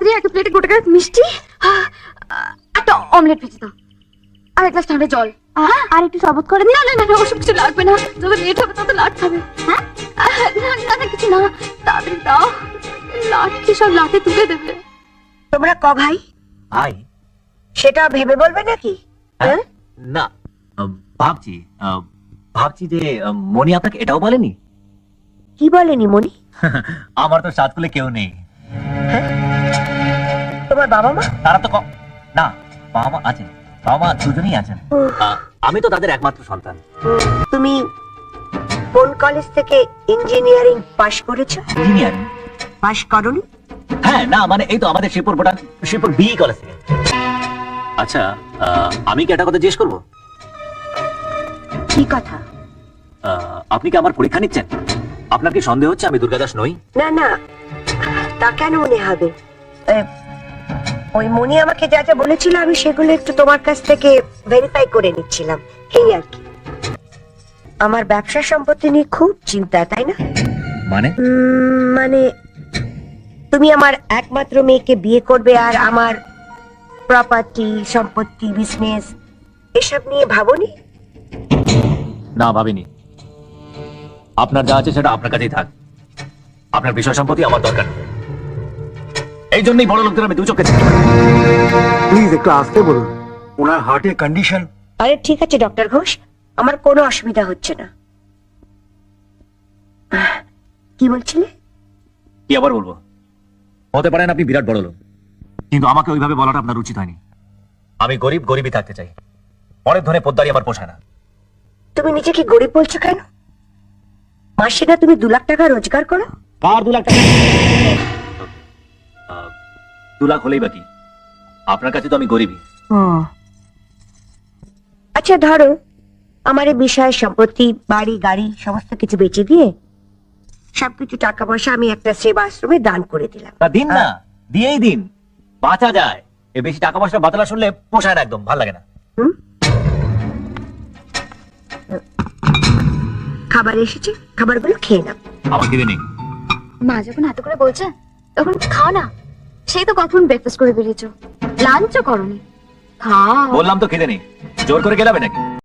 তাড়াতাড়ি একটা প্লেটে গোটা করে মিষ্টি, একটা অমলেট ভেজে দাও, আর এক গ্লাস ঠান্ডা জল, আর একটু শরবত করে। না না না, ওসব কিছু লাগবে না, যত লেট হবে তত লাট খাবে। হ্যাঁ, না না না, কিছু না, তাড়াতাড়ি দাও। লাট কি সব লাটে তুলে দেবে? তোমরা ক ভাই? ভাই সেটা ভেবে বলবে নাকি? হ্যাঁ, না, ভাবছি ভাবছি যে মনি আপনাকে এটাও বলেনি? কি বলেনি মনি? আমার তো সাত কুলে কেউ নেই। তোমার বাবা মা? তারা তো না, বাবা মা আছেন, বাবা মা দুজনেই আছেন। আমি তো তাদের একমাত্র সন্তান। তুমি কোন কলেজ থেকে ইঞ্জিনিয়ারিং পাশ করেছো? ইঞ্জিনিয়ারিং পাশ করনি? হ্যাঁ, না মানে এই তো আমাদের শিবপুর বি কলেজ থেকে। আচ্ছা, আমি কি একটা কথা জিজ্ঞেস করবো? কি কথা? আপনি কি আমার পরীক্ষা নিচ্ছেন? আপনার কি সন্দেহ হচ্ছে আমি দুর্গাদাস নই? না না, তা কেন মনে হবে? ওই মনি আমাকে যা যা বলেছিল আমি সেগুলো একটু তোমার কাছ থেকে ভেরিফাই করে নিচ্ছিলাম, এই আর কি। আমার ব্যবসা সম্পত্তি নিয়ে খুব চিন্তা, তাই না? মানে মানে তুমি আমার একমাত্র মেয়েকে বিয়ে করবে আর আমার প্রপার্টি, সম্পত্তি, বিজনেস এসব নিয়ে ভাবোনি? না, ভাবিনি। আপনার যা আছে সেটা আপনার কাছেই থাক, আপনার বিষয় সম্পত্তি আমার দরকার নেই। এই জন্যই বড় লোকদের আমি দু চোখে দেখি। প্লিজ একটু আসতে বলুন, ওনার হার্টের কন্ডিশন। আরে ঠিক আছে ডক্টর ঘোষ, আমার কোনো অসুবিধা হচ্ছে না। কি বলছিলে? কি আবার বলবো? হতে পারেন আপনি বিরাট বড় লোক, কিন্তু আমাকে ওইভাবে বলাটা আপনার উচিত হয়নি। আমি গরিবই থাকতে চাই, অনেক ধরনের পোদ্দারি আমার পোষায় না। তুমি নিজেকে গরিব বলছো কেন? মাসে না তুমি 2 লাখ টাকা রোজগার করো? কার 2 লাখ টাকা? 2 লাখ হলেই বাকি, আপনার কাছে তো আমি গরিবই। আচ্ছা ধরো আমার এই বিষয় সম্পত্তি, বাড়ি গাড়ি সমস্ত কিছু বেচে দিয়ে সবকিছু টাকা পয়সা আমি একটা সেবা আশ্রমে দান করে দিলাম। তা দিন না, দিয়েই দিন, বাঁচা যায়। এ বেশি টাকা পয়সা বাতলা শুনলে পোষায় না, একদম ভালো লাগে না। খাবার এসেছে, খাবারগুলো খেয়ে নাও। আমার খিদে নেই। মা যখন এত করে বলছে তখন খাও না। সেই তো কখন ব্রেকফাস্ট করে বেরিয়েছো, লাঞ্চও করনি। খাও। বললাম তো খিদে নেই, জোর করে গেলাবে নাকি?